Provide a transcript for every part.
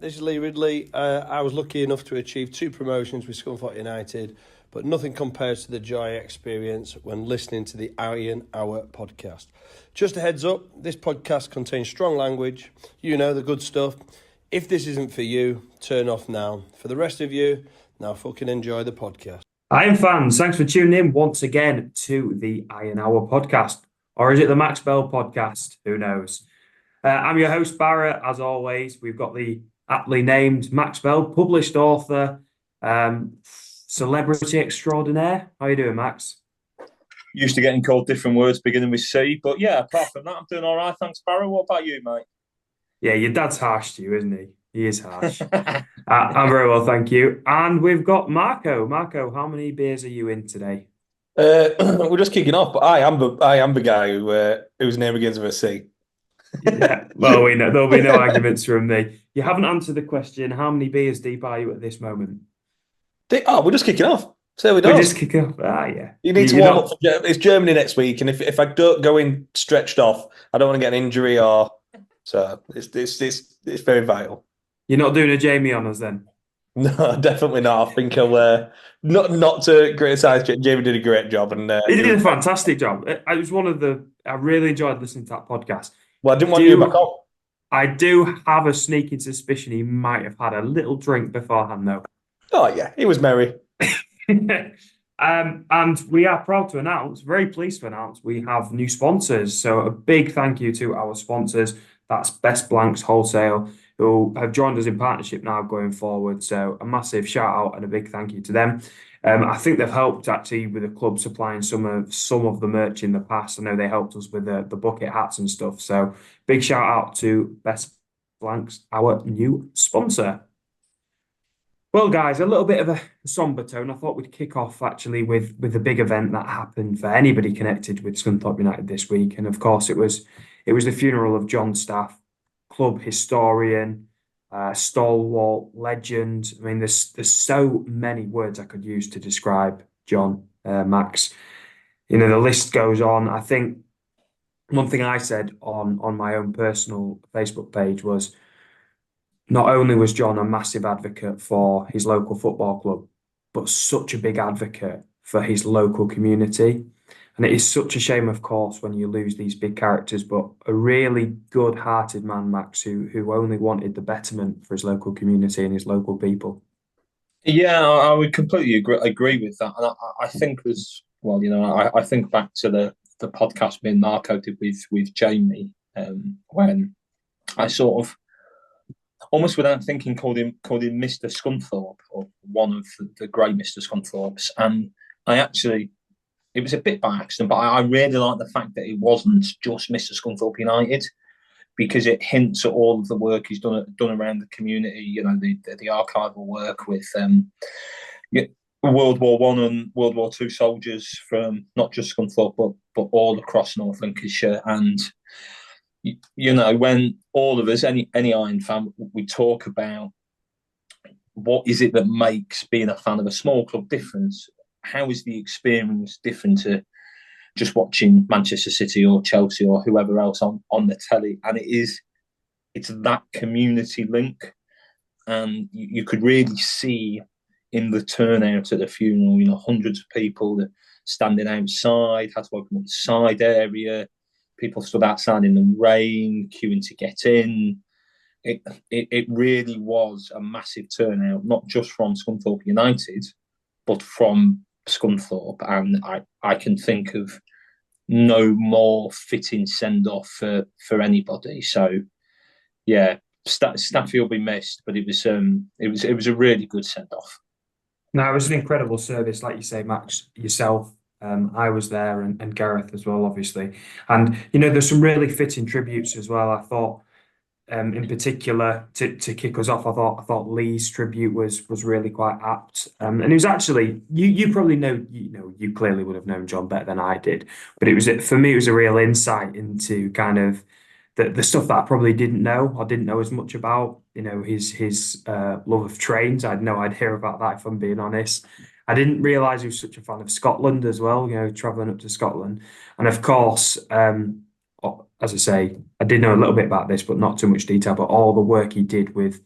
This is Lee Ridley. I was lucky enough to achieve 2 promotions with Scunthorpe United, but nothing compares to the joy I experience when listening to the IronHour podcast. Just a heads up, this podcast contains strong language, the good stuff. If this isn't for you, turn off now. For the rest of you, now fucking enjoy the podcast. Iron fans, thanks for tuning in once again to the IronHour podcast. Or is it the Max Bell podcast? Who knows? I'm your host, Barra. As always, we've got the aptly named Max Bell, published author, celebrity extraordinaire. How are you doing, Max? Used to getting called different words beginning with C, but yeah, apart from that, I'm doing all right. Thanks, Barra. What about you, mate? Yeah, your dad's harsh to you, isn't he? He is harsh. I'm very well, thank you. And we've got Marco. Marco, how many beers are you in today? We're just kicking off, but I am the guy whose name begins with a C. Yeah, well, we know there'll be no arguments from me. You haven't answered the question. How many beers deep are you at this moment? We're just kicking off. So we We're just kicking off. Yeah. You need to warm up. It's Germany next week, and if I don't go in stretched off, I don't want to get an injury so it's very vital. You're not doing a Jamie on us then? No, definitely not. I think I'll not to criticise. Jamie did a great job, and he did a fantastic job. I really enjoyed listening to that podcast. Well, I didn't want you back on. I do have a sneaking suspicion he might have had a little drink beforehand, though. Oh yeah, he was merry. And we are proud to announce, very pleased to announce, we have new sponsors. So a big thank you to our sponsors. That's Best Blanks Wholesale, who have joined us in partnership now going forward. So a massive shout out and a big thank you to them. I think they've helped actually with the club supplying some of the merch in the past. I know they helped us with the bucket hats and stuff. So big shout out to Best Blanks, our new sponsor. Well, guys, a little bit of a somber tone. I thought we'd kick off actually with the big event that happened for anybody connected with Scunthorpe United this week. And of course, it was the funeral of John Staff, club historian, stalwart, legend. I mean, there's so many words I could use to describe John, Max. The list goes on. I think one thing I said on my own personal Facebook page was, not only was John a massive advocate for his local football club, but such a big advocate for his local community. And it is such a shame, of course, when you lose these big characters, but a really good-hearted man, Max, who only wanted the betterment for his local community and his local people. Yeah, I would completely agree with that. And I think as well, I think back to the podcast me and Marco did with Jamie, when I sort of, almost without thinking, called him Mr Scunthorpe, or one of the great Mr Scunthorpes. And it was a bit by accident, but I really like the fact that it wasn't just Mr Scunthorpe United, because it hints at all of the work he's done around the community. The archival work with World War I and World War II soldiers from not just Scunthorpe but all across North Lincolnshire. And when all of us, any Iron fan, we talk about what is it that makes being a fan of a small club different. How is the experience different to just watching Manchester City or Chelsea or whoever else on the telly? And it's that community link. And you could really see in the turnout at the funeral, hundreds of people that standing outside, had to open up the side area. People stood outside in the rain, queuing to get in. It really was a massive turnout, not just from Scunthorpe United, but from Scunthorpe. And I can think of no more fitting send-off for anybody. So, yeah, Staffy will be missed, but it was a really good send-off. No, it was an incredible service, like you say, Max, yourself. I was there and Gareth as well, obviously. And, there's some really fitting tributes as well. I thought, in particular, to kick us off, I thought Lee's tribute was really quite apt. And it was actually, you probably know, you clearly would have known John better than I did. But for me, it was a real insight into kind of the stuff that I probably didn't know or didn't know as much about. His love of trains. I had no idea about that, if I'm being honest. I didn't realise he was such a fan of Scotland as well, travelling up to Scotland. And of course, as I say, I did know a little bit about this, but not too much detail, but all the work he did with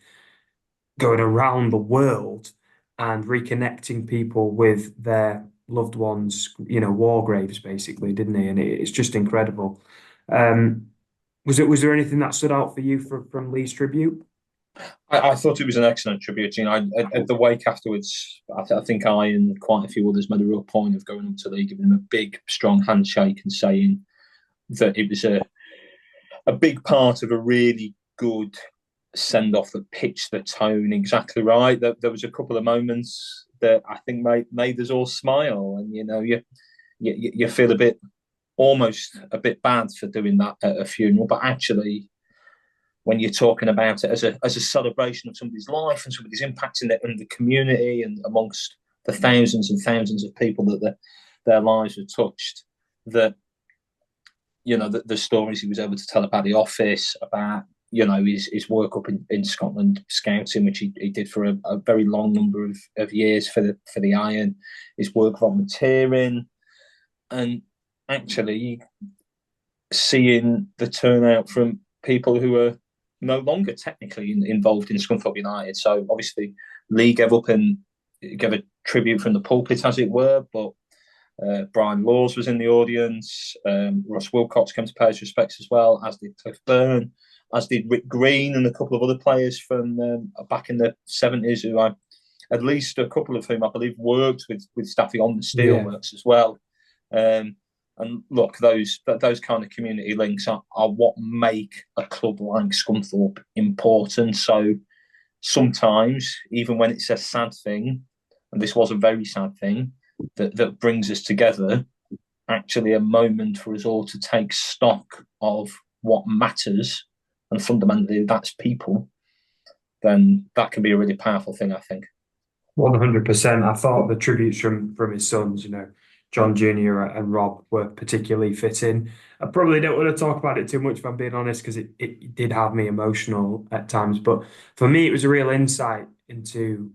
going around the world and reconnecting people with their loved ones, war graves, basically, didn't he? And it's just incredible. Was there anything that stood out for you from Lee's tribute? I thought it was an excellent tribute. At the wake afterwards, I think I and quite a few others made a real point of going up to Lee, giving him a big, strong handshake and saying that it was a big part of a really good send off that pitched the tone exactly right. There was a couple of moments that I think made us all smile, and you feel almost a bit bad for doing that at a funeral, but actually, when you're talking about it as a celebration of somebody's life and somebody's impact in the community and amongst the thousands and thousands of people that their lives were touched, that the stories he was able to tell about the office, about his work up in Scotland scouting, which he did for a very long number of years for the Iron, his work volunteering, and actually seeing the turnout from people who are no longer technically involved in Scunthorpe United. So obviously Lee gave up and gave a tribute from the pulpit, as it were, but Brian Laws was in the audience. Ross Wilcox came to pay his respects as well, as did Cliff Byrne, as did Rick Green and a couple of other players from back in the 70s, who at least a couple of whom I believe worked with Staffy on the steelworks as well. And look, those kind of community links are what make a club like Scunthorpe important. So sometimes, even when it's a sad thing, and this was a very sad thing, that brings us together, actually a moment for us all to take stock of what matters, and fundamentally that's people, then that can be a really powerful thing, I think. 100%. I thought the tributes from his sons, John Jr. and Rob, were particularly fitting. I probably don't want to talk about it too much, if I'm being honest, because it did have me emotional at times. But for me, it was a real insight into,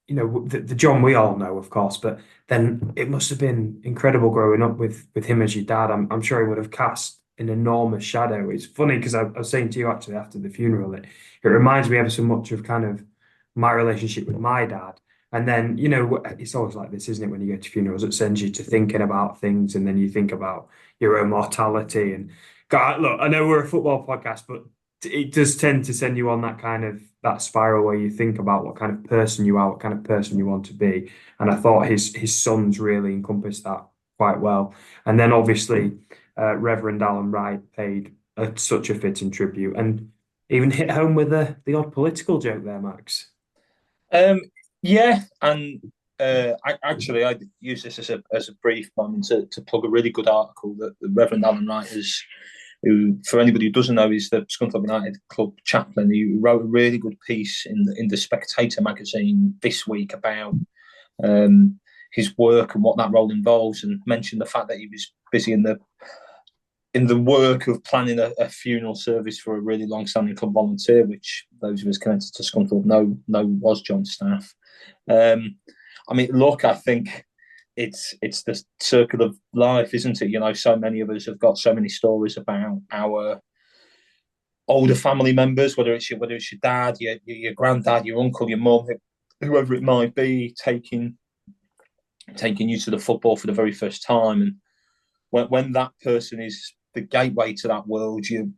the John we all know, of course, but then it must have been incredible growing up with him as your dad. I'm sure he would have cast an enormous shadow. It's funny because I was saying to you actually after the funeral, it reminds me ever so much of kind of my relationship with my dad. And then, it's always like this, isn't it? When you go to funerals, it sends you to thinking about things, and then you think about your own mortality. And God, look, I know we're a football podcast, but it does tend to send you on that spiral where you think about what kind of person you are, what kind of person you want to be. And I thought his sons really encompassed that quite well. And then obviously, Reverend Alan Wright paid such a fitting tribute, and even hit home with the odd political joke there, Max. Yeah, and I use this as a brief moment to plug a really good article that the Reverend Alan Wright has, who, for anybody who doesn't know, is the Scunthorpe United club chaplain. He wrote a really good piece in the Spectator magazine this week about his work and what that role involves, and mentioned the fact that he was busy in the work of planning a funeral service for a really long-standing club volunteer, which those of us connected to Scunthorpe know was John Staff. Look, I think it's the circle of life, isn't it? So many of us have got so many stories about our older family members, whether it's your dad, your granddad, your uncle, your mum, whoever it might be, taking you to the football for the very first time. And when that person is the gateway to that world, you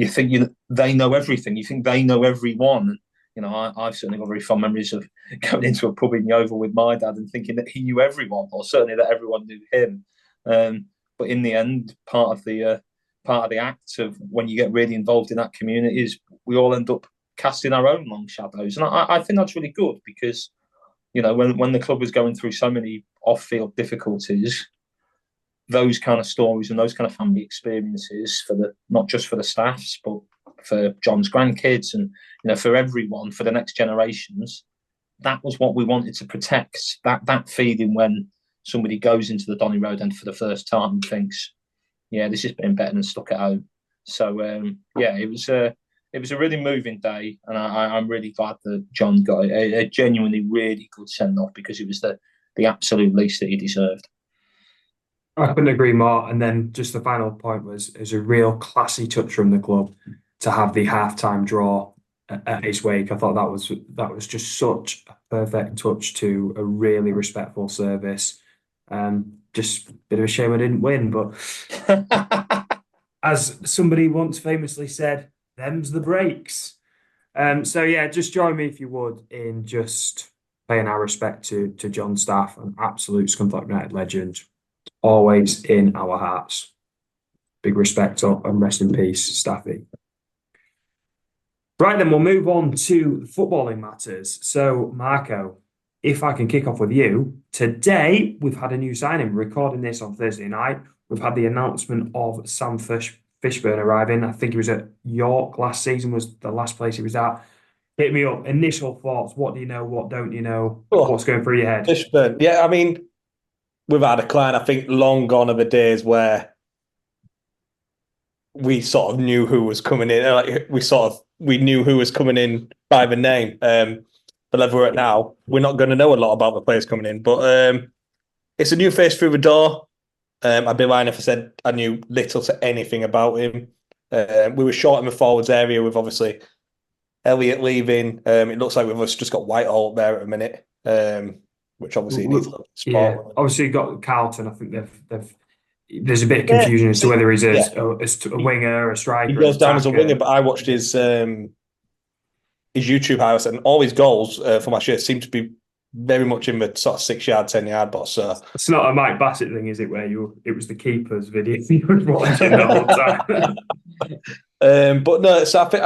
think they know everything. You think they know everyone. I've certainly got very fond memories of going into a pub in Yeovil with my dad and thinking that he knew everyone, or certainly that everyone knew him. But in the end, part of the act of when you get really involved in that community is we all end up casting our own long shadows, and I think that's really good because when the club was going through so many off-field difficulties, those kind of stories and those kind of family experiences not just for the staffs, but for John's grandkids and for everyone, for the next generations, that was what we wanted to protect. That feeling when somebody goes into the Donny Road end for the first time and thinks, "Yeah, this has been better than stuck at home." So it was a really moving day, and I'm really glad that John got a genuinely really good send off because it was the absolute least that he deserved. I couldn't agree more. And then just the final point was a real classy touch from the club to have the halftime draw at his wake. I thought that was just such a perfect touch to a really respectful service. Just a bit of a shame I didn't win, but as somebody once famously said, them's the breaks. So yeah, just join me if you would in just paying our respect to John Staff, an absolute Scunthorpe United legend, always in our hearts. Big respect up and rest in peace, Staffy. Right then, we'll move on to footballing matters. So, Marco, if I can kick off with you, today we've had a new signing. We're recording this on Thursday night. We've had the announcement of Sam Fishburn arriving. I think he was at York last season, was the last place he was at. Hit me up. Initial thoughts. What do you know? What don't you know? What's going through your head? Fishburn. Yeah, I mean, without a decline, I think long gone are the days where we sort of knew who was coming in. Like we knew who was coming in by the name. The level we're at now, we're not going to know a lot about the players coming in. But it's a new face through the door. I'd be lying if I said I knew little to anything about him. We were short in the forwards area with obviously Elliott leaving. It looks like we've just got Whitehall up there at a minute, which obviously needs a little spot. Yeah, obviously you've got Carlton. I think they've there's a bit of confusion as to whether he's a winger, a striker. He goes down as a winger, but I watched his YouTube highlights, and all his goals for last year seem to be very much in the sort of 6 yard, 10 yard box. So it's not a Mike Bassett thing, is it? Where it was the keeper's video you were watching the whole time. But no, so I think,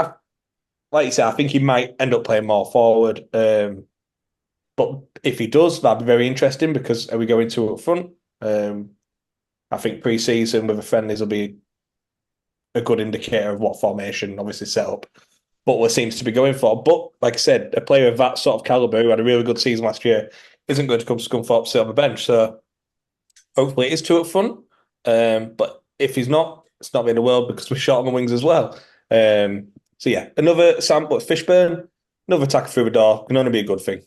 like you said, I think he might end up playing more forward. But if he does, that'd be very interesting because are we going to up front? I think pre-season with the friendlies will be a good indicator of what formation obviously set up Butler seems to be going for. But like I said, a player of that sort of calibre who had a really good season last year isn't going to come to Scunthorpe sit on the bench. So hopefully it is two up front. But if he's not, it's not the end of the world because we're short on the wings as well. So yeah, another Sam Fishburn, another attacker through the door can only be a good thing.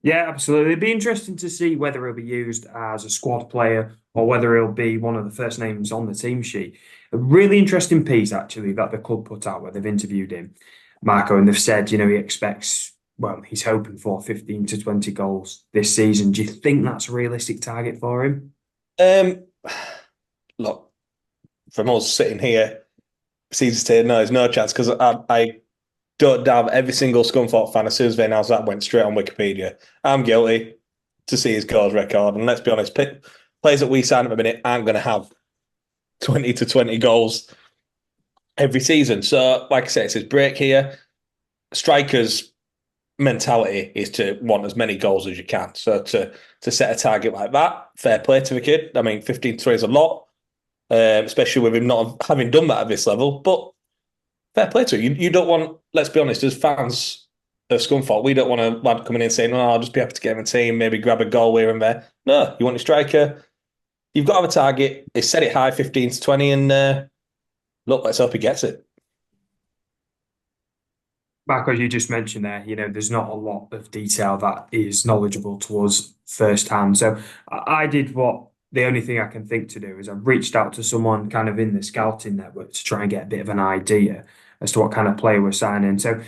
Yeah, absolutely. It'd be interesting to see whether he'll be used as a squad player or whether he'll be one of the first names on the team sheet. A really interesting piece, actually, that the club put out where they've interviewed him, Marco, and they've said, he expects, he's hoping for 15 to 20 goals this season. Do you think that's a realistic target for him? Look, from us sitting here, it's easy to say no, there's no chance because I don't doubt every single Scunthorpe fan, as soon as they announced that, went straight on Wikipedia. I'm guilty to see his goals record. And let's be honest, players that we sign at the minute aren't going to have 20 to 20 goals every season. So, like I say, it's his break here. Strikers' mentality is to want as many goals as you can. So to set a target like that, fair play to the kid. I mean, 15 to 20 is a lot, especially with him not having done that at this level. But fair play to you. You don't want, let's be honest, as fans of Scunthorpe, we don't want a lad coming in saying, I'll just be happy to get in the team, maybe grab a goal here and there. No, you want a striker. You've got to have a target. They set it high, 15 to 20, and look, let's hope he gets it. Marco, you just mentioned there, there's not a lot of detail that is knowledgeable to us firsthand. So I did what the only thing I can think to do is I've reached out to someone kind of in the scouting network to try and get a bit of an idea as to what kind of player we're signing. So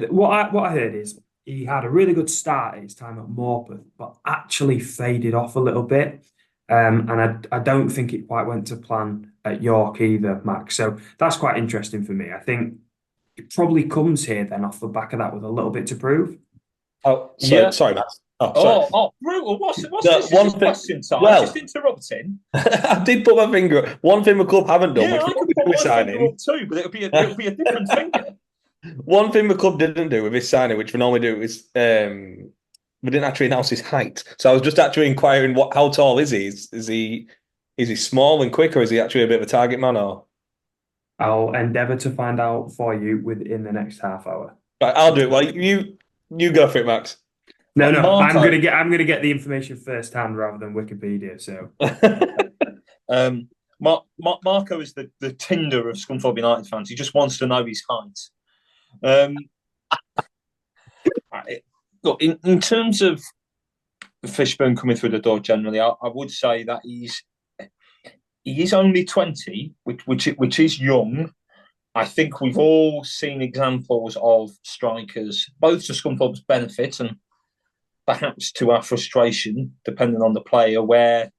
what I heard is he had a really good start at his time at Morpeth, but actually faded off a little bit. And I don't think it quite went to plan at York either, Max. So that's quite interesting for me. I think it probably comes here then off the back of that with a little bit to prove. Oh, sorry, Max. Brutal. What's this question time? Well, just interrupting. I did put my finger up. One thing the club haven't done, which I could put my finger up too, but it'll be a different finger. One thing the club didn't do with his signing, which we normally do, is we didn't actually announce his height. So I was just actually inquiring how tall is he? Is he small and quick, or is he actually a bit of a target man? Or I'll endeavour to find out for you within the next half hour. Right, I'll do it. Well, you go for it, Max. No, I'm gonna get the information firsthand rather than Wikipedia. So, Marco is the Tinder of Scunthorpe United fans. He just wants to know his height. Look, in terms of Fishburn coming through the door, generally, I would say that he is only 20, which is young. I think we've all seen examples of strikers, both to Scunthorpe's benefit and perhaps to our frustration, depending on the player, where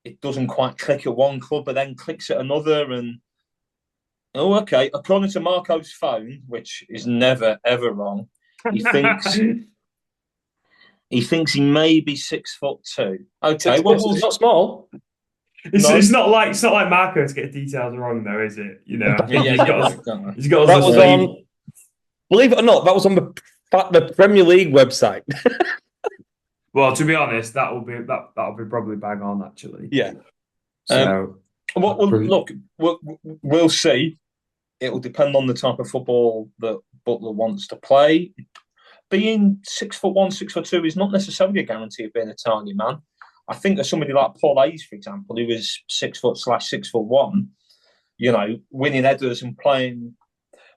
it doesn't quite click at one club, but then clicks at another. And oh, okay, according to Marco's phone, which is never ever wrong, he thinks he may be 6'2". Okay, well, it's not small. It's not like Marco to get details wrong, though, is it? You know, he's got that was on. Believe it or not, that was on the Premier League website. Well, to be honest, that'll be probably bang on, actually. Yeah. So, look, we'll see. It will depend on the type of football that Butler wants to play. Being 6'1", 6'2" is not necessarily a guarantee of being a target man. I think of somebody like Paul Hayes, for example, who was 6 foot / 6'1", you know, winning headers and playing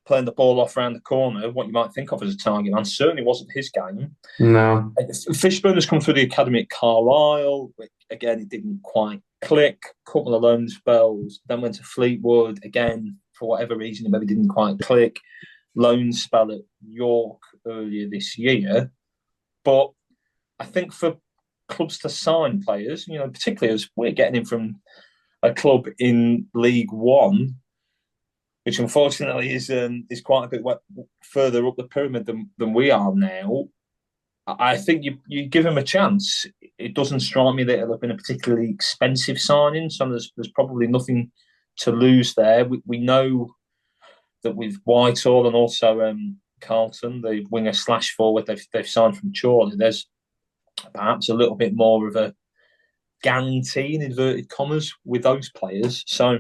the ball off around the corner, what you might think of as a target man, certainly wasn't his game. No. Fishburn has come through the academy at Carlisle. Again, it didn't quite click. Couple of loan spells. Then went to Fleetwood. Again, for whatever reason, it maybe didn't quite click. Loan spell at York earlier this year. But I think for clubs to sign players, you know, particularly as we're getting him from a club in League One, which unfortunately is quite a bit further up the pyramid than we are now. I think you give him a chance. It doesn't strike me that it'll have been a particularly expensive signing, so there's probably nothing to lose there. We know that with Whitehall and also Carlton, the winger / forward they've signed from Chorley, there's perhaps a little bit more of a guarantee in inverted commas with those players. So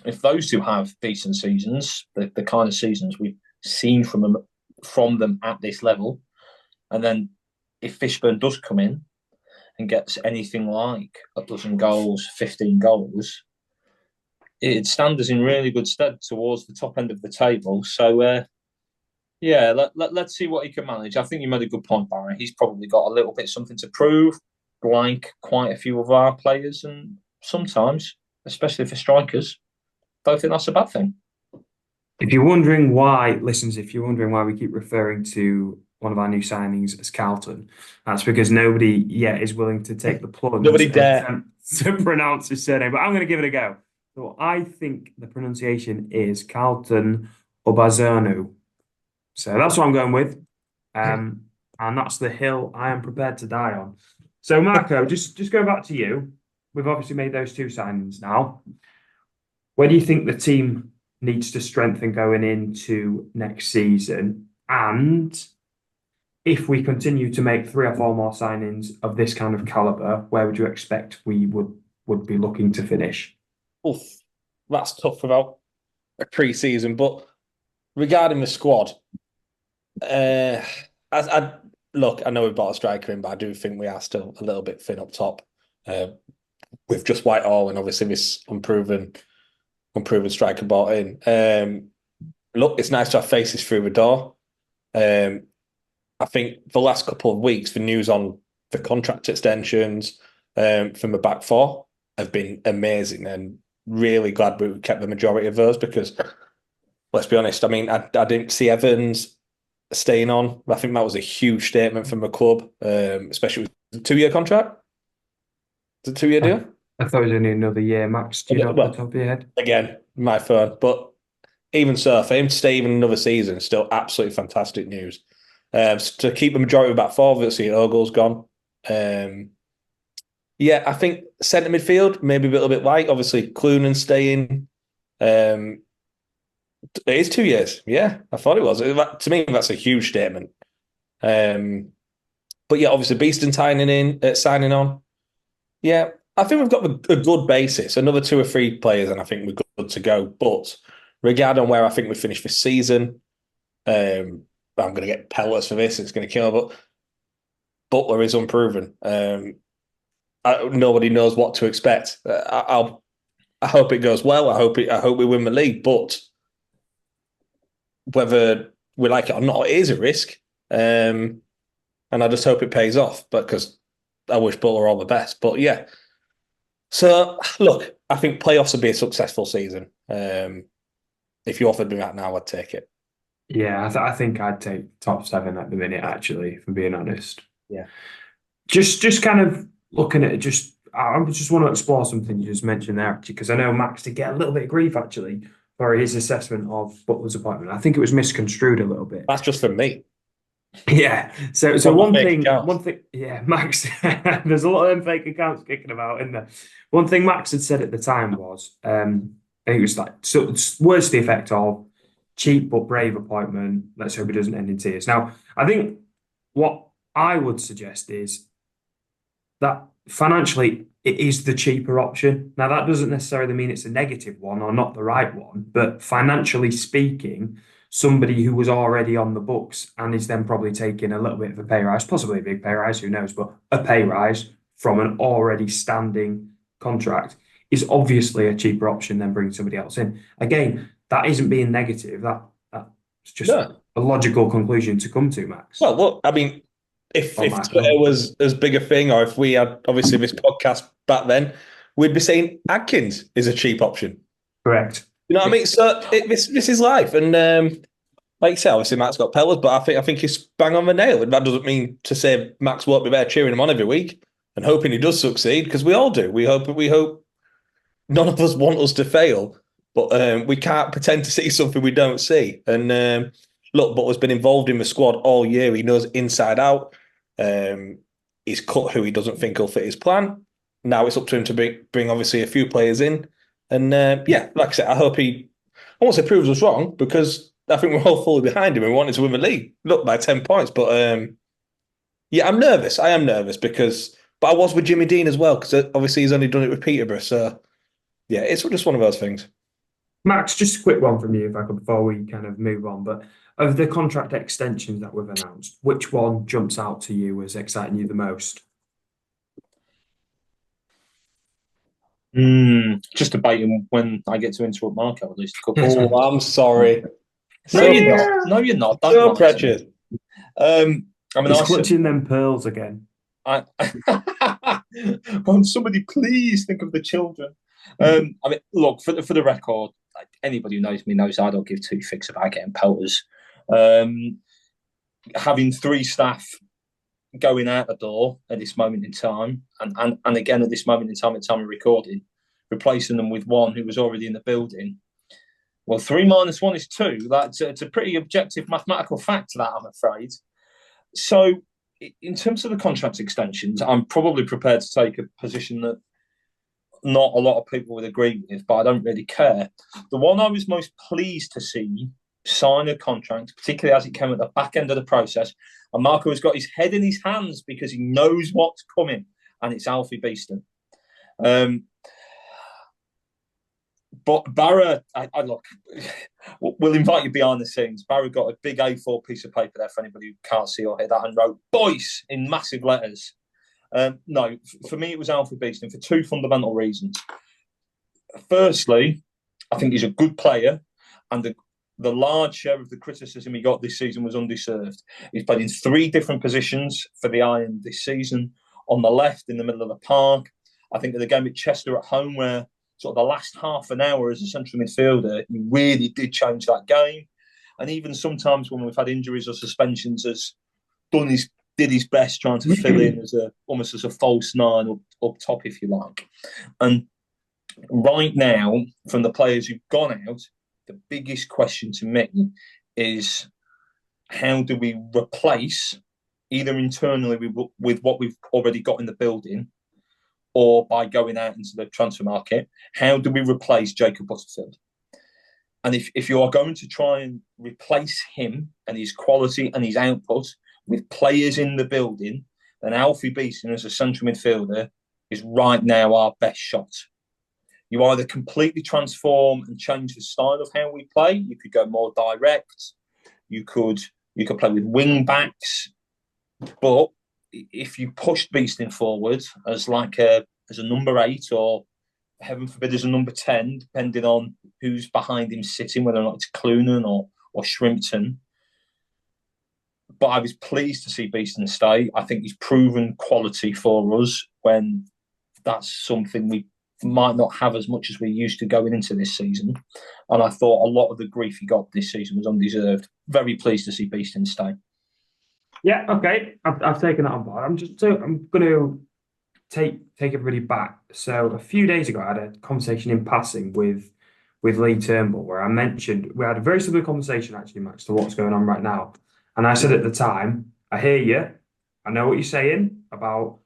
if those two have decent seasons, the kind of seasons we've seen from them at this level, and then if Fishburn does come in and gets anything like a dozen goals, 15 goals, it'd stand us in really good stead towards the top end of the table. So, let's see what he can manage. I think you made a good point, Barra. He's probably got a little bit something to prove, like quite a few of our players, and sometimes, especially for strikers, don't think that's a bad thing. If you're wondering why we keep referring to one of our new signings as Carlton, that's because nobody yet is willing to take the plunge. Nobody dare to pronounce his surname, but I'm going to give it a go. So I think the pronunciation is Carlton Obazanu. So that's what I'm going with. And that's the hill I am prepared to die on. So Marco, just going back to you, we've obviously made those two signings now. Where do you think the team needs to strengthen going into next season? And if we continue to make 3 or 4 more signings of this kind of caliber, where would you expect we would be looking to finish? Oof, that's tough without a pre-season. But regarding the squad, I know we've bought a striker in, but I do think we are still a little bit thin up top with just Whitehall and obviously this unproven striker bought in. Look, it's nice to have faces through the door. I think the last couple of weeks, the news on the contract extensions from the back four have been amazing, and really glad we kept the majority of those because, let's be honest, I mean, I didn't see Evans staying on. I think that was a huge statement from the club, especially with a 2-year contract. It's a 2-year deal? I thought it was only another year, Max. Do you know off the top of your head? Again, my phone. But even so, for him to stay even another season, still absolutely fantastic news. To keep the majority of the back four, obviously Ogle's gone. I think centre midfield, maybe a little bit light. Obviously, Clunan staying. It is 2 years. Yeah, I thought it was. To me, that's a huge statement. But yeah, obviously, Beeston signing on. Yeah, I think we've got a good basis. Another 2 or 3 players, and I think we're good to go. But regarding on where I think we finish this season, I'm going to get pellets for this. It's going to kill. But Butler is unproven. Nobody knows what to expect. I hope it goes well. I hope we win the league. But whether we like it or not, it is a risk. And I just hope it pays off. Because I wish Butler all the best. But yeah. So look, I think playoffs will be a successful season. if you offered me that now, I'd take it. Yeah, I think I'd take top 7 at the minute, actually, if I'm being honest. Yeah. Just kind of looking at it, I just want to explore something you just mentioned there, actually, because I know Max did get a little bit of grief, actually, for his assessment of Butler's appointment. I think it was misconstrued a little bit. That's just from me. Yeah. So One fake accounts. yeah, Max, there's a lot of them fake accounts kicking about in there. One thing Max had said at the time was, I think it was like, so it's words to the effect of cheap but brave appointment. Let's hope it doesn't end in tears. Now, I think what I would suggest is that financially it is the cheaper option. Now, that doesn't necessarily mean it's a negative one or not the right one, but financially speaking, somebody who was already on the books and is then probably taking a little bit of a pay rise, possibly a big pay rise, who knows, but a pay rise from an already standing contract is obviously a cheaper option than bringing somebody else in. Again, that isn't being negative. That's just a logical conclusion to come to, Max. Well, look, I mean, if Twitter was as big a thing, or if we had obviously this podcast back then, we'd be saying Adkins is a cheap option. Correct. You know what I mean? So this is life, and like you say, obviously Max got pellets, but I think he's bang on the nail. And that doesn't mean to say Max won't be there cheering him on every week and hoping he does succeed, because we all do. We hope none of us want us to fail, but we can't pretend to see something we don't see. And look, Butler's been involved in the squad all year. He knows inside out. He's cut who he doesn't think will fit his plan. Now it's up to him to bring obviously a few players in. And yeah, like I said, I won't say proves us wrong, because I think we're all fully behind him and wanted to win the league. Look, by 10 points. But yeah, I'm nervous. I am nervous but I was with Jimmy Dean as well, because obviously he's only done it with Peterborough. So yeah, it's just one of those things. Max, just a quick one from you, if I could, before we kind of move on. But of the contract extensions that we've announced, which one jumps out to you as exciting you the most? Just debating when I get to interrupt Marco at least a couple. Oh, I'm sorry. No, you're not. No, you're not. Don't so precious. I mean, he's clutching them pearls again. Won't somebody please think of the children? I mean, look, for the record, anybody who knows me knows I don't give two ficks about getting pelters. Having 3 staff going out the door at this moment in time, and again at this moment in time, at time of recording, replacing them with one who was already in the building. Well, 3 minus 1 is 2. It's a pretty objective mathematical fact, that, I'm afraid. So, in terms of the contract extensions, I'm probably prepared to take a position that not a lot of people would agree with, but I don't really care. The one I was most pleased to see sign a contract, particularly as it came at the back end of the process, and Marco has got his head in his hands because he knows what's coming, and it's Alfie Beeston. But Barra, I look, we'll invite you behind the scenes. Barra got a big A4 piece of paper there for anybody who can't see or hear that, and wrote "Boys" in massive letters. No, for me it was Alfie Beeston for 2 fundamental reasons. Firstly, I think he's a good player, and the large share of the criticism he got this season was undeserved. He's played in 3 different positions for the Iron this season. On the left, in the middle of the park. I think at the game at Chester at home, where sort of the last half an hour as a central midfielder, he really did change that game. And even sometimes when we've had injuries or suspensions, has did his best trying to fill in almost as a false 9 up top, if you like. And right now, from the players who've gone out, the biggest question to me is, how do we replace, either internally with what we've already got in the building, or by going out into the transfer market, how do we replace Jacob Butterfield? And if you are going to try and replace him and his quality and his output with players in the building, then Alfie Beeston as a central midfielder is right now our best shot. You either completely transform and change the style of how we play. You could go more direct. You could play with wing backs. But if you pushed Beeston forward as a number 8, or heaven forbid as a number 10, depending on who's behind him sitting, whether or not it's Clunan or Shrimpton. But I was pleased to see Beeston stay. I think he's proven quality for us when that's something we might not have as much as we're used to going into this season. And I thought a lot of the grief he got this season was undeserved. Very pleased to see Beeston stay. Yeah, okay. I've taken that on board. I'm going to take everybody back. So a few days ago, I had a conversation in passing with Lee Turnbull where I mentioned we had a very similar conversation actually, Max, to what's going on right now. And I said at the time, I hear you. I know what you're saying about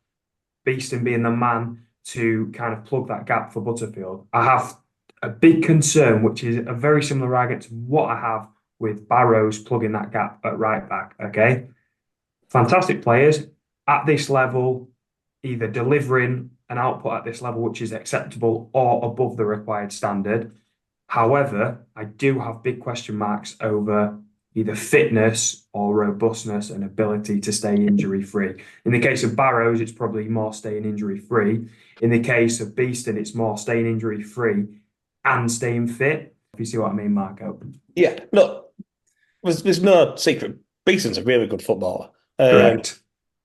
Beeston being the man to kind of plug that gap for Butterfield. I have a big concern, which is a very similar argument to what I have with Barrows plugging that gap at right back. Okay. Fantastic players at this level, either delivering an output at this level which is acceptable or above the required standard. However, I do have big question marks over either fitness or robustness and ability to stay injury-free. In the case of Barrows, it's probably more staying injury-free. In the case of Beeston, it's more staying injury-free and staying fit. If you see what I mean, Marco. Yeah, look, there's no secret. Beeston's a really good footballer. Correct.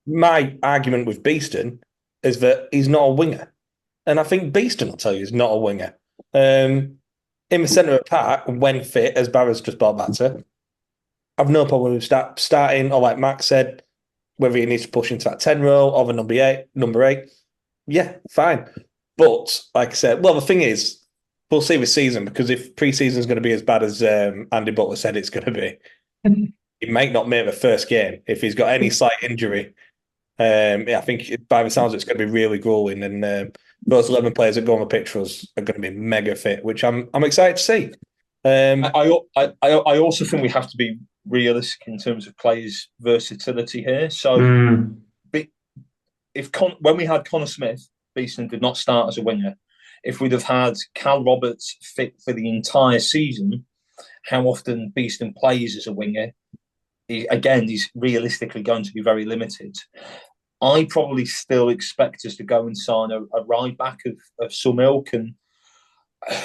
My argument with Beeston is that he's not a winger. And I think Beeston, I'll tell you, is not a winger. In the centre of the park, when fit, as Barra's just brought back to, I've no problem with starting, or like Max said, whether he needs to push into that 10 role or the number eight. Yeah, fine. But, like I said, well, the thing is, we'll see this season, because if pre-season is going to be as bad as Andy Butler said it's going to be, he might not make the first game if he's got any slight injury. I think by the sounds it's going to be really grueling, and those 11 players that go on the pitch for us are going to be mega fit, which I'm excited to see. I also think we have to be realistic in terms of players' versatility here. So, when we had Connor Smith, Beeston did not start as a winger. If we'd have had Cal Roberts fit for the entire season, how often Beeston plays as a winger, he's realistically going to be very limited. I probably still expect us to go and sign a right back of some ilk, and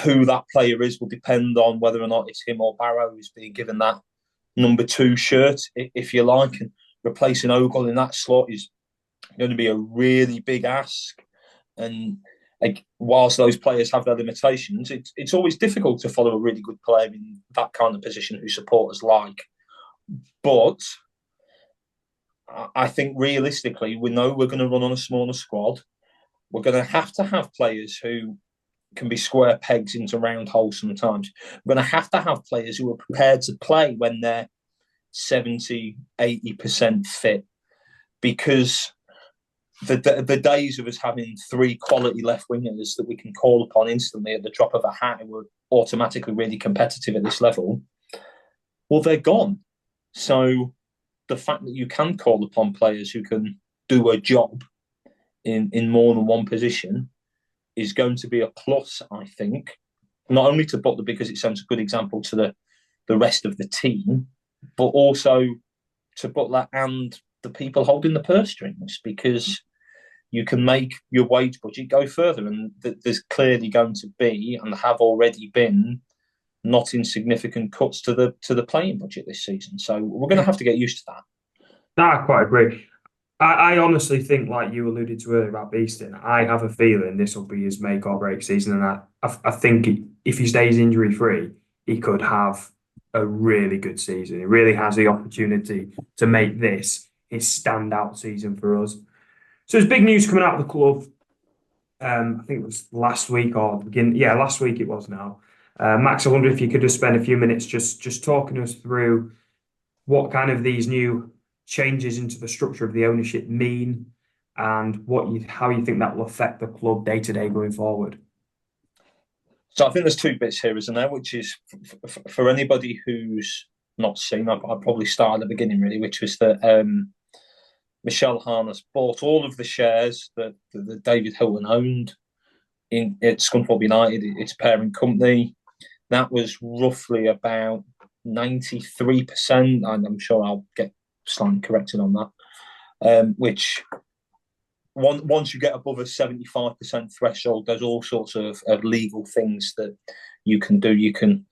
who that player is will depend on whether or not it's him or Barrow who's being given that number 2 shirt, if you like, and replacing Ogle in that slot is going to be a really big ask. And whilst those players have their limitations, it's always difficult to follow a really good player in that kind of position who supporters like. But I think realistically, we know we're going to run on a smaller squad. We're going to have players who can be square pegs into round holes sometimes. We're going to have players who are prepared to play when they're 70, 80% fit, because the days of us having 3 quality left wingers that we can call upon instantly at the drop of a hat who are automatically really competitive at this level, well, they're gone. So the fact that you can call upon players who can do a job in more than one position is going to be a plus, I think, not only to Butler because it sends a good example to the rest of the team, but also to Butler and the people holding the purse strings, because you can make your wage budget go further. And there's clearly going to be, and have already been, not insignificant cuts to the playing budget this season. So we're going to have to get used to that. I quite agree. I honestly think, like you alluded to earlier about Beeston, I have a feeling this will be his make or break season. And I think if he stays injury free, he could have a really good season. He really has the opportunity to make this his standout season for us. So there's big news coming out of the club. I think it was last week or last week it was now. Max, I wonder if you could just spend a few minutes just talking us through what kind of these new changes into the structure of the ownership mean, and how you think that will affect the club day to day going forward. So I think there's 2 bits here, isn't there? Which is for anybody who's not seen, I'd probably start at the beginning really, which was that Michelle Harness bought all of the shares that David Hilton owned at Scunthorpe United, its parent company. That was roughly about 93%, and I'm sure I'll get slightly corrected on that, which once you get above a 75% threshold, there's all sorts of legal things that you can do. You can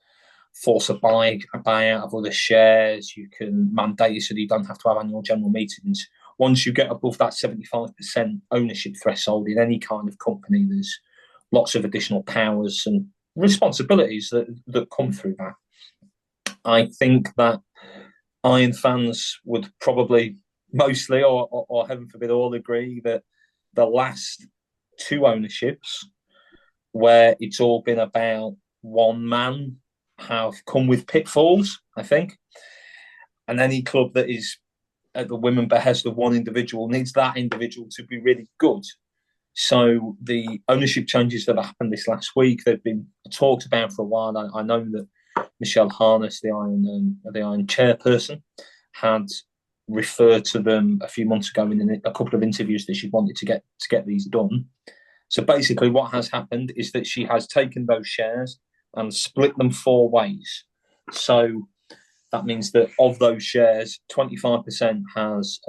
force a buyout of other shares. You can mandate it so that you don't have to have annual general meetings. Once you get above that 75% ownership threshold in any kind of company, there's lots of additional powers and responsibilities that come through that. I think that Iron fans would probably mostly, or heaven forbid, all agree that the last 2 ownerships, where it's all been about one man, have come with pitfalls, I think. And any club that is at the women behest of one individual needs that individual to be really good. So the ownership changes that happened this last week, they've been talked about for a while. I know that Michelle Harness, the Iron chairperson, had referred to them a few months ago in a couple of interviews that she wanted to get these done. So basically what has happened is that she has taken those shares and split them 4 ways. So that means that of those shares, 25% has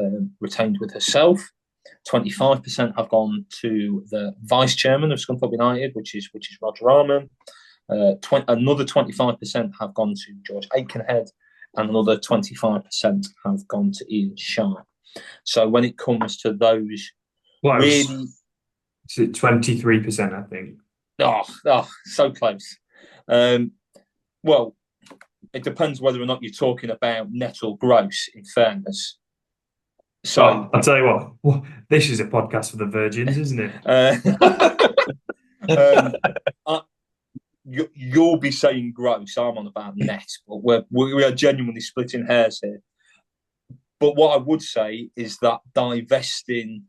retained with herself, 25% have gone to the vice chairman of Scunthorpe United, which is Roger Rahman. Another 25% have gone to George Aikenhead, and another 25% have gone to Ian Sharp. So when it comes to those, Close. really, Is it 23%? I think. Oh, so close. Well, it depends whether or not you're talking about net or gross, in fairness. So I'll tell you what, this is a podcast for the virgins, isn't it? You'll be saying gross, I'm on about net, but we are genuinely splitting hairs here. But what I would say is that divesting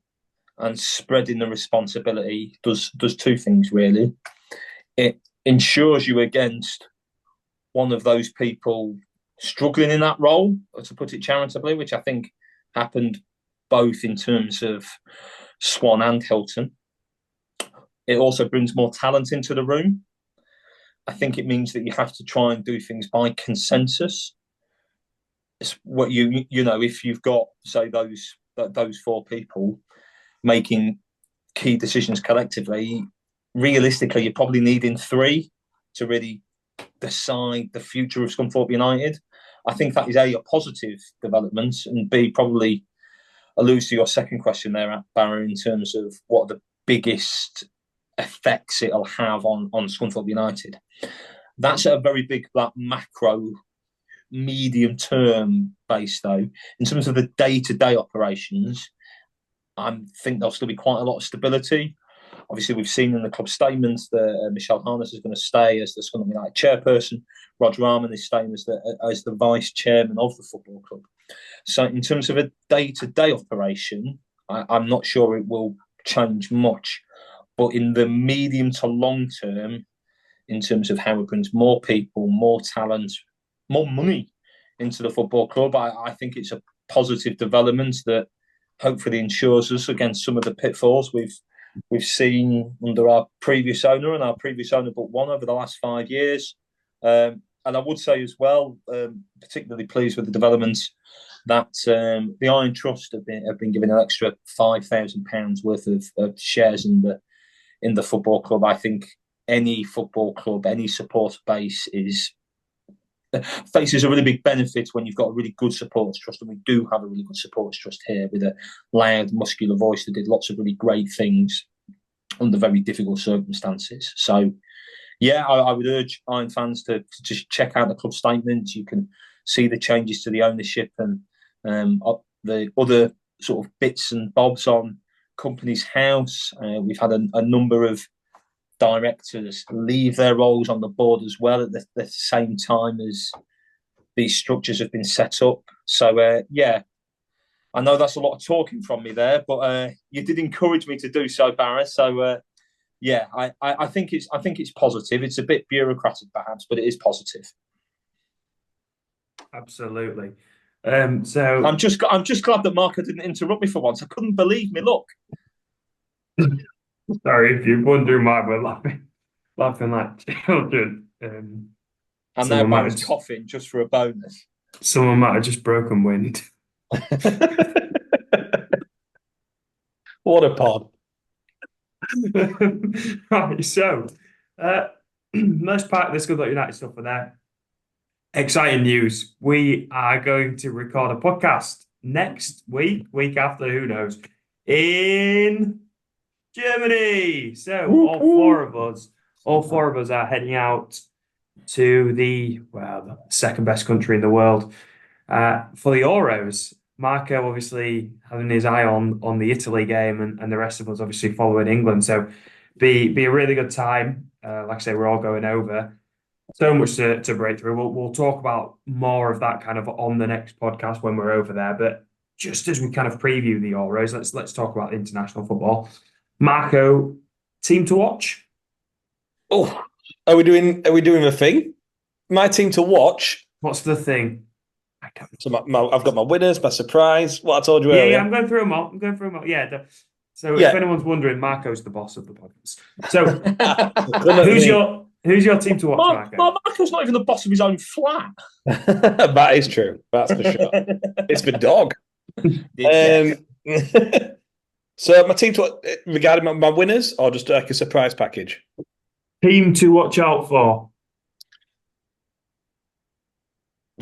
and spreading the responsibility does 2 things, really. It insures you against one of those people struggling in that role, to put it charitably, which I think happened both in terms of Swan and Hilton. It also brings more talent into the room. I think it means that you have to try and do things by consensus. It's what you know, if you've got, say, those 4 people making key decisions collectively, realistically, you're probably needing 3 to really decide the future of Scunthorpe United. I think that is A, a positive development, and B, probably alludes to your second question there, Barra, in terms of what are the biggest effects it'll have on Scunthorpe United. That's a very big macro, medium term base, though. In terms of the day-to-day operations, I think there'll still be quite a lot of stability. Obviously, we've seen in the club statements that Michelle Harness is going to stay as the Scunthorpe United chairperson. Roger Rahman is staying as the vice chairman of the football club. So in terms of a day-to-day operation, I'm not sure it will change much. But in the medium to long term, in terms of how it brings more people, more talent, more money into the football club, I think it's a positive development that hopefully ensures us against some of the pitfalls we've seen under our previous owner and our previous owner but one over the last 5 years. And I would say as well, particularly pleased with the developments that the Iron Trust have been given an extra £5,000 worth of shares in the football club. I think any football club, any supporter base faces a really big benefit when you've got a really good supporters trust, and we do have a really good supporters trust here with a loud, muscular voice that did lots of really great things under very difficult circumstances. So, yeah, I would urge Iron fans to just check out the club statements. You can see the changes to the ownership and the other sort of bits and bobs on Company's House. We've had a number of directors leave their roles on the board as well at the same time as these structures have been set up. So yeah, I know that's a lot of talking from me there, but you did encourage me to do so, Barra. So yeah, I think it's positive. It's a bit bureaucratic perhaps, but it is positive. Absolutely. So I'm just glad that Marco didn't interrupt me for once. I couldn't believe me luck. Sorry if you're wondering why we're laughing like children. And now Barry's coughing just for a bonus. Someone might have just broken wind. What a pod. Right, so let's park this Scunthorpe United stuff for there. Exciting news. We are going to record a podcast next week after, who knows, in Germany. So Whoop, all four of us are heading out to the second best country in the world for the Euros. Marco obviously having his eye on the Italy game, and the rest of us obviously following England. So be a really good time. Like I say, we're all going over. So much to break through. We'll talk about more of that kind of on the next podcast when we're over there. But just as we kind of preview the Euros, let's talk about international football. Marco, team to watch? Oh, are we doing the thing? My team to watch. What's the thing? I don't know. So I've got my winners, my surprise. What I told you Yeah, earlier. I'm going through them all. Yeah. So Yeah. if anyone's wondering, Marco's the boss of the podcast. So who's your team to watch, Marco? Marco's not even the boss of his own flat. That is true. That's for sure. It's the dog. So my team to regarding my winners, or just like a surprise package? Team to watch out for.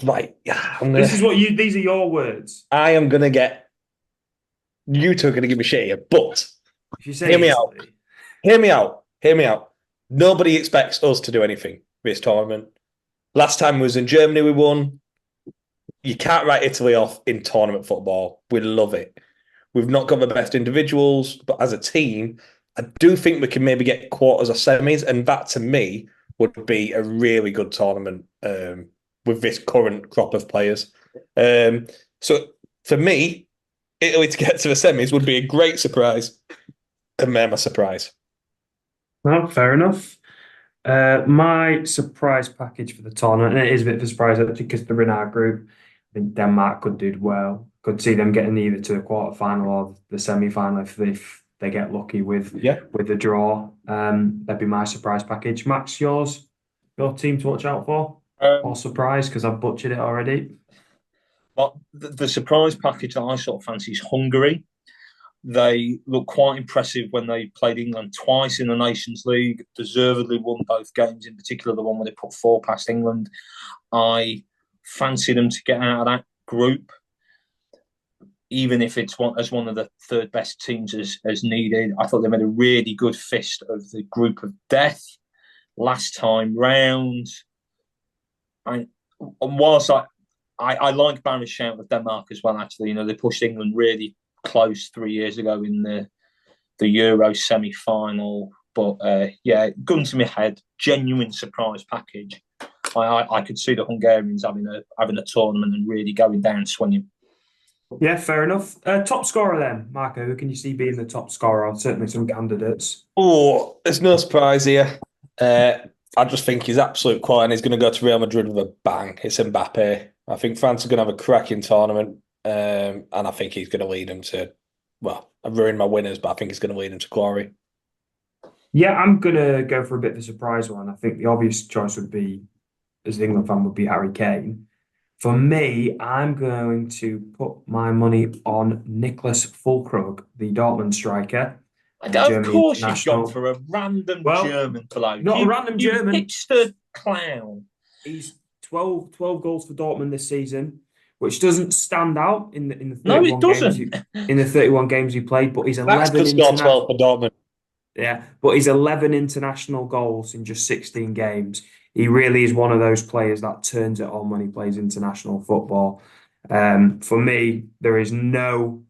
Right. Yeah. These are your words. I am gonna get. You two are gonna give me shit here, but If you say hear me Italy, out. Hear me out. Hear me out. Nobody expects us to do anything this tournament. Last time we was in Germany, we won. You can't write Italy off in tournament football. We love it. We've not got the best individuals, but as a team, I do think we can maybe get quarters or semis, and that to me would be a really good tournament with this current crop of players. So for me, Italy to get to the semis would be a great surprise, and they're my surprise. well, fair enough. My surprise package for the tournament, and it is a bit of a surprise actually because they're in our group. I think Denmark could do well. Could see them getting either to the quarter final or the semi final if they get lucky with the draw. That'd be my surprise package. Max, your team to watch out for? Or surprise because I've butchered it already. But the surprise package that I sort of fancy is Hungary. They look quite impressive when they played England twice in the Nations League, deservedly won both games, in particular the one where they put 4 past England. I fancy them to get out of that group, even if it's one of the third best teams as needed. I thought they made a really good fist of the group of death last time round. And whilst I like Barra's shout with Denmark as well, actually. They pushed England really close 3 years ago in the Euro semi-final. But gun to my head, genuine surprise package. I could see the Hungarians having a tournament and really going down swinging. Yeah, fair enough. Top scorer then, Marco. Who can you see being the top scorer? Certainly some candidates. Oh, there's no surprise here. I just think he's absolute quality and he's going to go to Real Madrid with a bang. It's Mbappe. I think France are going to have a cracking tournament, and I think he's going to lead them to, I've ruined my winners, but I think he's going to lead them to glory. Yeah, I'm going to go for a bit of a surprise one. I think the obvious choice would be, as an England fan, would be Harry Kane. For me, I'm going to put my money on Nicholas Füllkrug, the Dortmund striker. Of course you've gone for a random German bloke. Not a random German. Hipster clown. He's 12 goals for Dortmund this season, which doesn't stand out in the 31 games in the 31 games he played, but he's 11 international for Dortmund. Yeah, but he's 11 international goals in just 16 games. He really is one of those players that turns it on when he plays international football. For me, there is no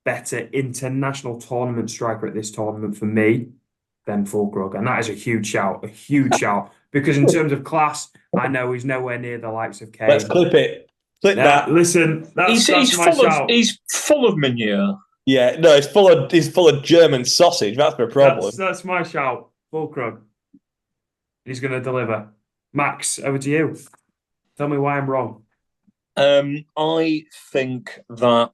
better international tournament striker at this tournament for me than Füllkrug. And that is a huge shout, because in terms of class, I know he's nowhere near the likes of Kane. Let's clip it. Clip that. Listen, that's my shout. He's full of manure. Yeah, no, he's full of German sausage. That's the problem. That's my shout. Füllkrug. He's going to deliver. Max, over to you. Tell me why I'm wrong. I think that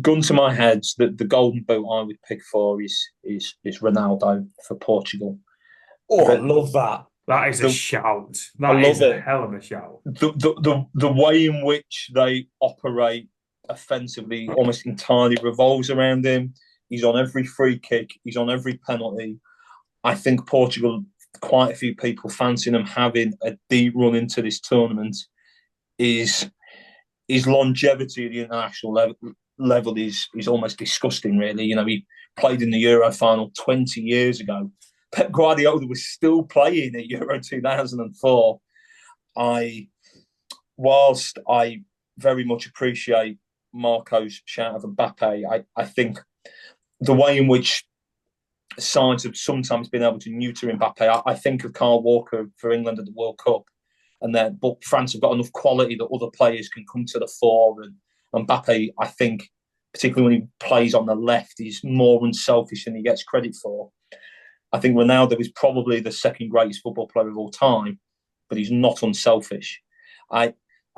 gun to my head, the golden boot I would pick for is Ronaldo for Portugal. Oh, I love that. That is a shout. That is a hell of a shout. The way in which they operate offensively almost entirely revolves around him. He's on every free kick. He's on every penalty. I think Portugal, quite a few people fancying them having a deep run into this tournament is longevity at the international level is almost disgusting, really. You know, he played in the Euro final 20 years ago. Pep Guardiola was still playing at Euro 2004. Whilst I very much appreciate Marco's shout of Mbappe, I think the way in which sides have sometimes been able to neuter Mbappe, I think of Kyle Walker for England at the World Cup, but France have got enough quality that other players can come to the fore, and Mbappe, I think, particularly when he plays on the left, he's more unselfish than he gets credit for. I think Ronaldo is probably the second greatest football player of all time, but he's not unselfish. I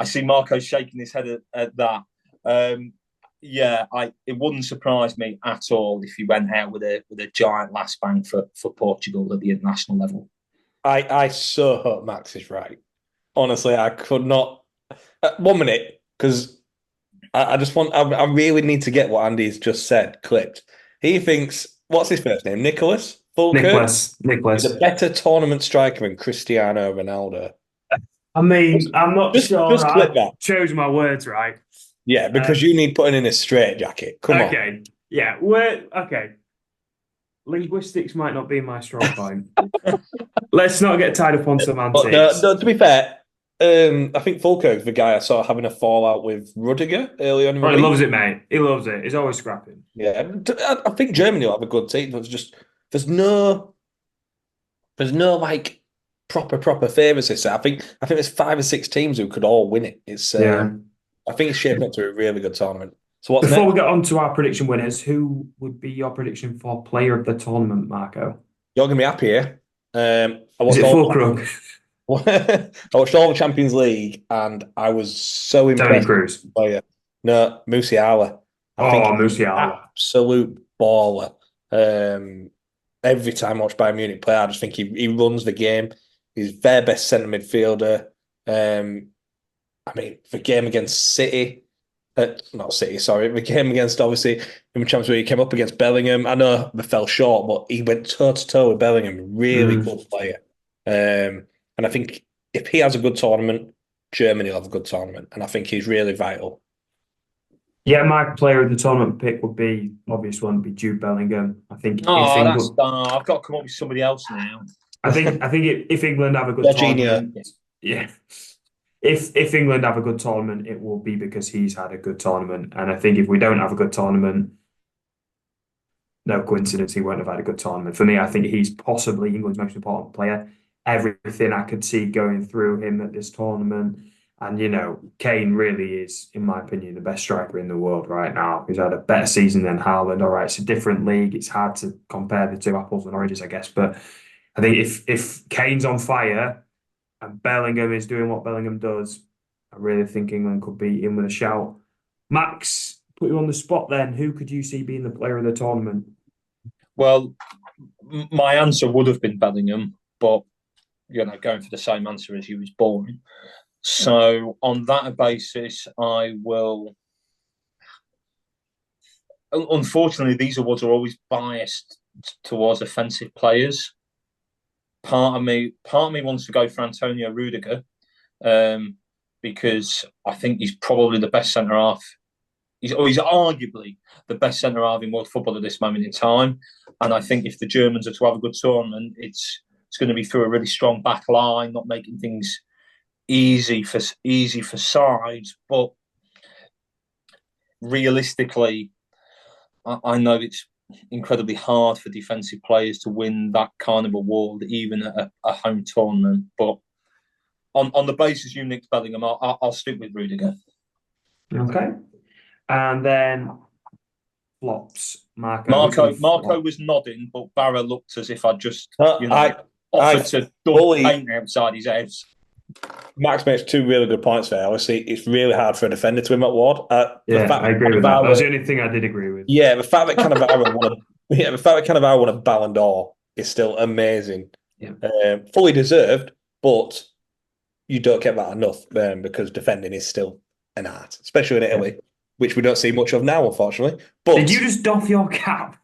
see Marco shaking his head at that. It wouldn't surprise me at all if he went out with a giant last bang for Portugal at the international level. I so hope Max is right. Honestly, I could not. 1 minute, because I really need to get what Andy's just said clipped. He thinks, what's his first name? Nicholas? Nicholas. He's a better tournament striker than Cristiano Ronaldo. I mean, I'm not sure just clip that. Chose my words right. Yeah, because you need putting in a straitjacket. Come on. Okay. Yeah. Okay. Linguistics might not be my strong point. Let's not get tied up on semantics. But no, to be fair, I think Fulker's the guy I saw having a fallout with Rudiger early on in the he league. loves it, mate. He loves it. He's always scrapping. Yeah, I think Germany will have a good team. There's no like proper favourites this year. I think there's 5 or 6 teams who could all win it. I think it's shaping up to a really good tournament. So what's Before next? we get on to our prediction winners, who would be your prediction for player of the tournament, Marco? You're gonna be happy here. Is it Fulcrum? I watched all the Champions League and I was so impressed. Tony Cruz. Player. No, Musiala. I think Musiala. Absolute baller. Every time I watch Bayern Munich play, I just think he runs the game. He's their best centre midfielder. The game against City, the game against, obviously, in the Champions League, he came up against Bellingham. I know they fell short, but he went toe-to-toe with Bellingham. Really good player. And I think if he has a good tournament, Germany will have a good tournament. And I think he's really vital. Yeah, my player of the tournament pick would be, obvious one, would be Jude Bellingham. I think I've got to come up with somebody else now. I think if England have a good tournament, if England have a good tournament, it will be because he's had a good tournament. And I think if we don't have a good tournament, no coincidence he won't have had a good tournament. For me, I think he's possibly England's most important player. Everything I could see going through him at this tournament. And, Kane really is, in my opinion, the best striker in the world right now. He's had a better season than Haaland. All right, it's a different league. It's hard to compare the two apples and oranges, I guess. But I think if Kane's on fire and Bellingham is doing what Bellingham does, I really think England could be in with a shout. Max, put you on the spot then. Who could you see being the player of the tournament? Well, my answer would have been Bellingham, but, going for the same answer as you was boring. So on that basis, I will. Unfortunately, these awards are always biased towards offensive players. Part of me wants to go for Antonio Rudiger, because I think he's probably the best centre half. He's arguably the best centre half in world football at this moment in time. And I think if the Germans are to have a good tournament, it's going to be through a really strong back line, not making things easy for sides. But realistically, I know it's incredibly hard for defensive players to win that kind of award, even at a home tournament. But on the basis you nicked Bellingham, I'll stick with Rudiger. Okay. And then flops. Marco was nodding, but Barra looked as if I'd just offered to dump paint outside his head. Max makes 2 really good points there. Obviously, it's really hard for a defender to win that award. I agree with that. That was the only thing I did agree with. Yeah, the fact that Cannavaro won a Ballon d'Or is still amazing. Yeah. Fully deserved, but you don't get that enough because defending is still an art, especially in Italy, which we don't see much of now, unfortunately. But did you just doff your cap?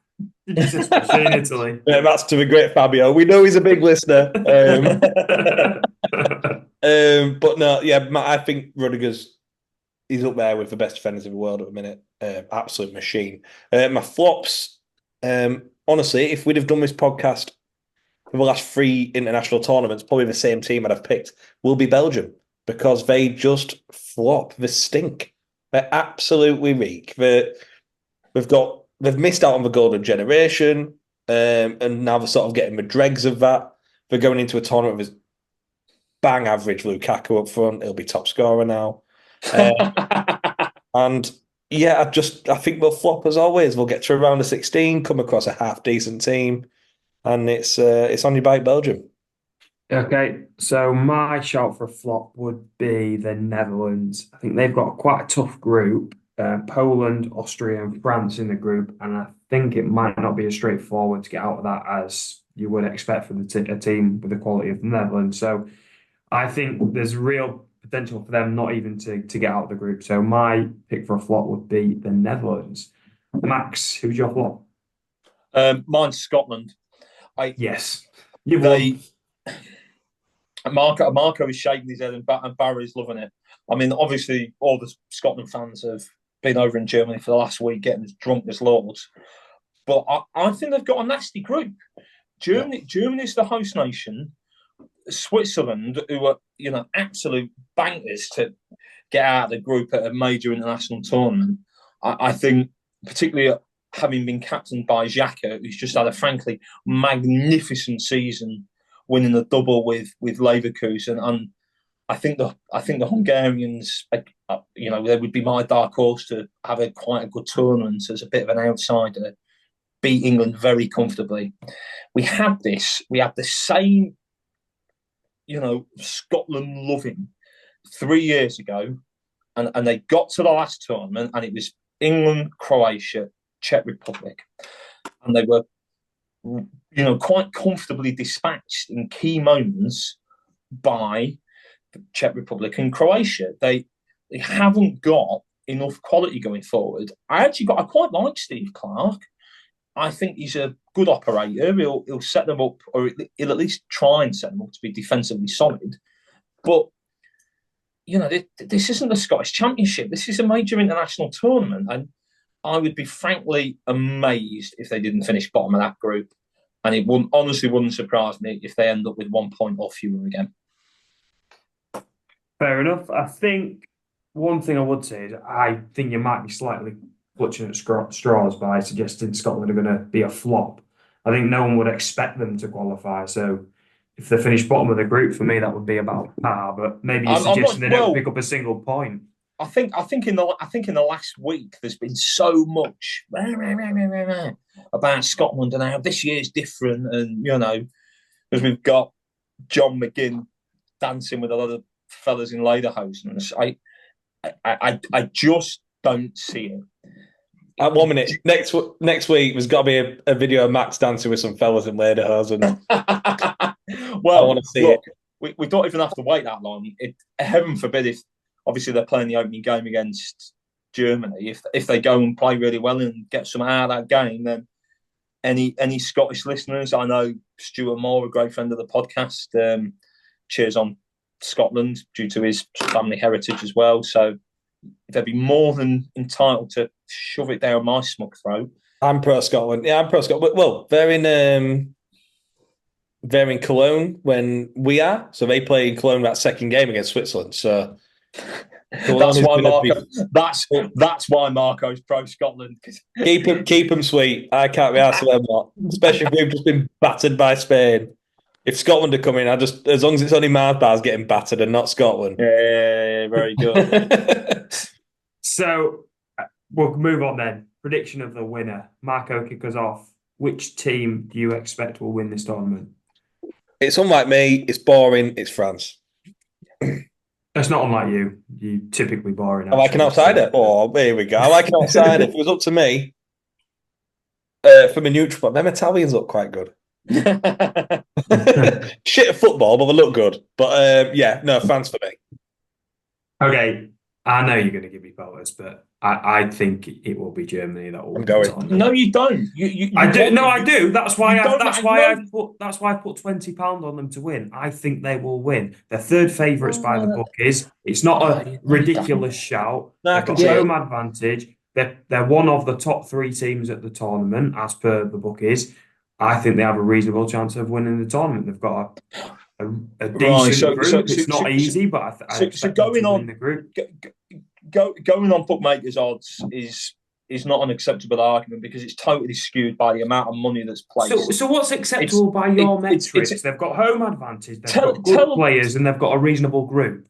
Did you just say in Italy? Yeah, that's to the great Fabio. We know he's a big listener. But no, I think Rudiger's he's up there with the best defenders in the world at the minute. absolute machine. My flops, honestly, if we'd have done this podcast for the last 3 international tournaments, probably the same team I'd have picked will be Belgium, because they just flop. They stink. They absolutely reek. They've missed out on the golden generation, and now they're sort of getting the dregs of that. They're going into a tournament with bang average Lukaku up front. He'll be top scorer now. And yeah, I think they'll flop as always. They'll get to around the 16, come across a half decent team, and it's on your bike, Belgium. Okay, so my shout for a flop would be the Netherlands. I think they've got quite a tough group. Poland, Austria, and France in the group, and I think it might not be as straightforward to get out of that as you would expect from a team with the quality of the Netherlands. So I think there's real potential for them not even to get out of the group. So my pick for a flop would be the Netherlands. Max, who's your flop? Mine's Scotland. Yes. Marco is shaking his head and Barry's loving it. I mean, obviously, all the Scotland fans have been over in Germany for the last week getting as drunk as lords. But I think they've got a nasty group. Germany's the host nation. Switzerland, who are absolute bankers to get out of the group at a major international tournament. I think, particularly having been captained by Xhaka, who's just had a frankly magnificent season, winning the double with Leverkusen, and I think the Hungarians, they would be my dark horse to have quite a good tournament as a bit of an outsider, beat England very comfortably. We had the same, Scotland loving 3 years ago, and they got to the last tournament, and it was England, Croatia, Czech Republic, and they were, quite comfortably dispatched in key moments by the Czech Republic and Croatia. They haven't got enough quality going forward. I quite like Steve Clarke. I think he's a good operator. He'll set them up, or he'll at least try and set them up to be defensively solid. But this isn't the Scottish Championship. This is a major international tournament, and I would be frankly amazed if they didn't finish bottom of that group. And it wouldn't surprise me if they end up with 1 point or fewer again. Fair enough. I think one thing I would say is I think you might be slightly clutching at straws by suggesting Scotland are going to be a flop. I think no one would expect them to qualify. So if they finish bottom of the group, for me, that would be about par. But maybe you're suggesting they don't pick up a single point. I think in the last week there's been so much about Scotland and how this year's different, and because we've got John McGinn dancing with a lot of fellas in lederhosen. I just don't see it. At 1 minute, next week there's got to be a video of Max dancing with some fellas in lederhosen. Well, I want to see it. We don't even have to wait that long. Heaven forbid if obviously they're playing the opening game against Germany. If they go and play really well and get some out of that game, then any Scottish listeners, I know Stuart Moore, a great friend of the podcast, cheers on Scotland due to his family heritage as well. So they'd be more than entitled to shove it down my smug throat. I'm pro Scotland. Yeah, I'm pro Scotland. Well, they're in Cologne when we are. So they play in Cologne that second game against Switzerland. So that's why Marco's pro Scotland. Keep them sweet. I can't be asked for them lot, especially if we've just been battered by Spain. If Scotland are coming, as long as it's only Mars bars getting battered and not Scotland. Yeah, very good. So we'll move on then. Prediction of the winner. Marco, kick us off. Which team do you expect will win this tournament? It's unlike me. It's boring. It's France. That's not unlike you. You typically boring. I like an outsider. Oh, here we go. I like an outsider. If it was up to me, from a neutral point, them Italians look quite good. Shit at football, but they look good. But France for me. Okay, I know you're going to give me Poland, but I think it will be Germany that will. I'm going. No, you don't. I do. No, I do. That's why I put £20 on them to win. I think they will win. They're third favourites by the bookies. It's not a ridiculous shout. They've got home advantage. they're one of the top 3 teams at the tournament, as per the bookies. I think they have a reasonable chance of winning the tournament. They've got a decent group. It's not easy, but I expect them to win the group. Going on bookmakers' odds is not an acceptable argument because it's totally skewed by the amount of money that's placed. So what's acceptable by your metrics? They've got home advantage, they've got good players, and they've got a reasonable group.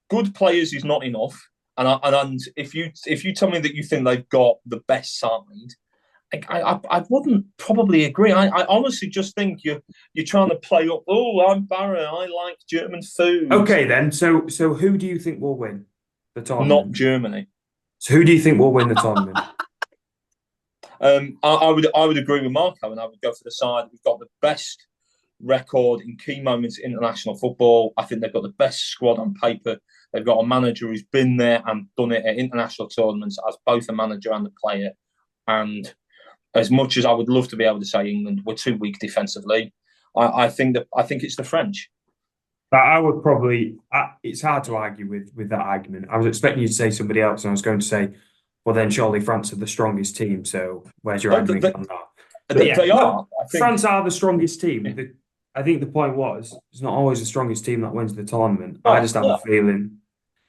Good players is not enough. And if you tell me that you think they've got the best side, I wouldn't probably agree. I honestly just think you're trying to play up. Oh, I'm Barra. I like German food. Okay, then. So who do you think will win the tournament? Not Germany. So who do you think will win the tournament? I would agree with Marco, and I would go for the side. We've got the best record in key moments in international football. I think they've got the best squad on paper. They've got a manager who's been there and done it at international tournaments as both a manager and a player. And as much as I would love to be able to say England were too weak defensively, I think it's the French. I would probably. It's hard to argue with that argument. I was expecting you to say somebody else, and I was going to say, well, then surely France are the strongest team. So where's your argument on that? They are. France are the strongest team. I think the point was it's not always the strongest team that wins the tournament. I just have a feeling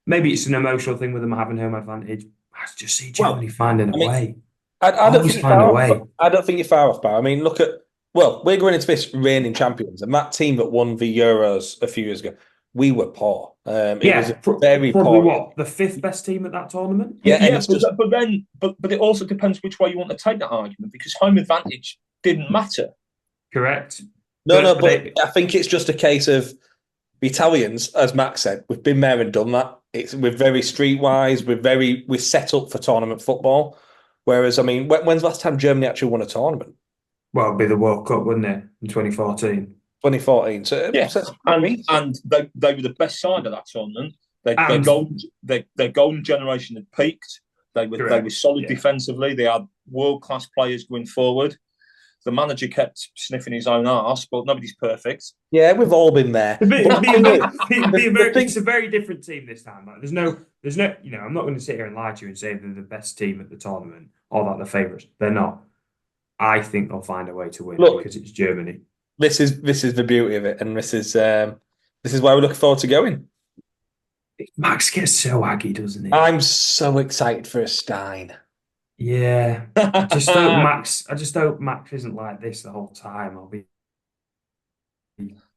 maybe it's an emotional thing with them having home advantage. I just see Germany finding a way. I don't think you're far off, Barra. I mean, we're going into this reigning champions, and that team that won the Euros a few years ago, we were poor. It was very probably poor. What, the 5th best team at that tournament? But it also depends which way you want to take that argument, because home advantage didn't matter. Correct. But I think it's just a case of the Italians, as Max said, we've been there and done that. We're very streetwise. We're set up for tournament football. Whereas, I mean, when's the last time Germany actually won a tournament? Well, it'd be the World Cup, wouldn't it, in 2014? 2014. So yeah, and they were the best side of that tournament. Their golden generation had peaked. They were solid defensively. They had world-class players going forward. The manager kept sniffing his own arse, but nobody's perfect. Yeah, we've all been there. It's a very different team this time. Like, there's no. I'm not going to sit here and lie to you and say they're the best team at the tournament or that they're favourites. They're not. I think they'll find a way to win because it's Germany. This is the beauty of it, and this is where we're looking forward to going. Max gets so aggy, doesn't he? I'm so excited for a Stein. Yeah, I just hope Max isn't like this the whole time. I'll be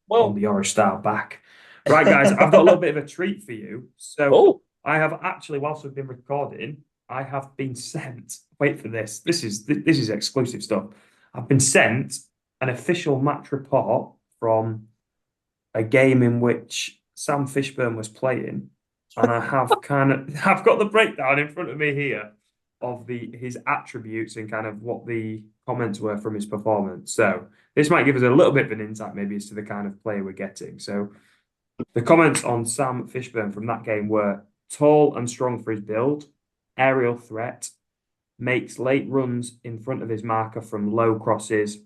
on the Irish style back. Right, guys, I've got a little bit of a treat for you. So I have actually, whilst we've been recording, I have been sent. Wait for this. This is exclusive stuff. I've been sent an official match report from a game in which Sam Fishburn was playing, and I've got the breakdown in front of me here of his attributes and kind of what the comments were from his performance. So this might give us a little bit of an insight maybe as to the kind of player we're getting. So the comments on Sam Fishburn from that game were tall and strong for his build, aerial threat, makes late runs in front of his marker from low crosses,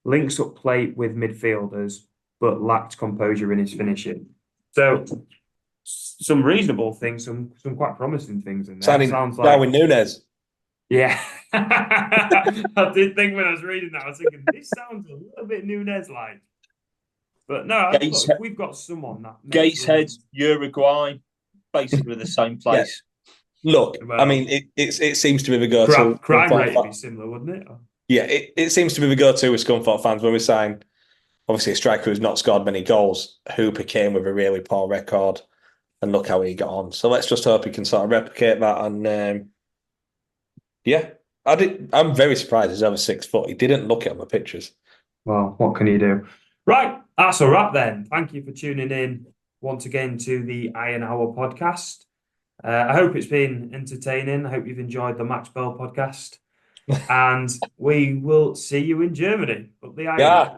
links up play with midfielders, but lacked composure in his finishing. So some reasonable things, some quite promising things in there. Sounds like Darwin Núñez. Yeah. I did think when I was reading that, I was thinking, this sounds a little bit Núñez-like. But no, look, we've got someone that... Gateshead, Uruguay, basically the same place. Yeah. Look, I mean, it seems to be the go-to. Crime rate would be similar, wouldn't it? Yeah, it seems to be the go-to with Scunthorpe fans when we sign, obviously, a striker who's not scored many goals. Hooper came with a really poor record, and look how he got on. So let's just hope he can sort of replicate that. And I'm very surprised he's over 6 foot. He didn't look it on the pictures. Well, what can you do? Right, that's a wrap then. Thank you for tuning in once again to the IronHour podcast. I hope it's been entertaining. I hope you've enjoyed the Max Bell podcast. And we will see you in Germany. Up the iron. Yeah.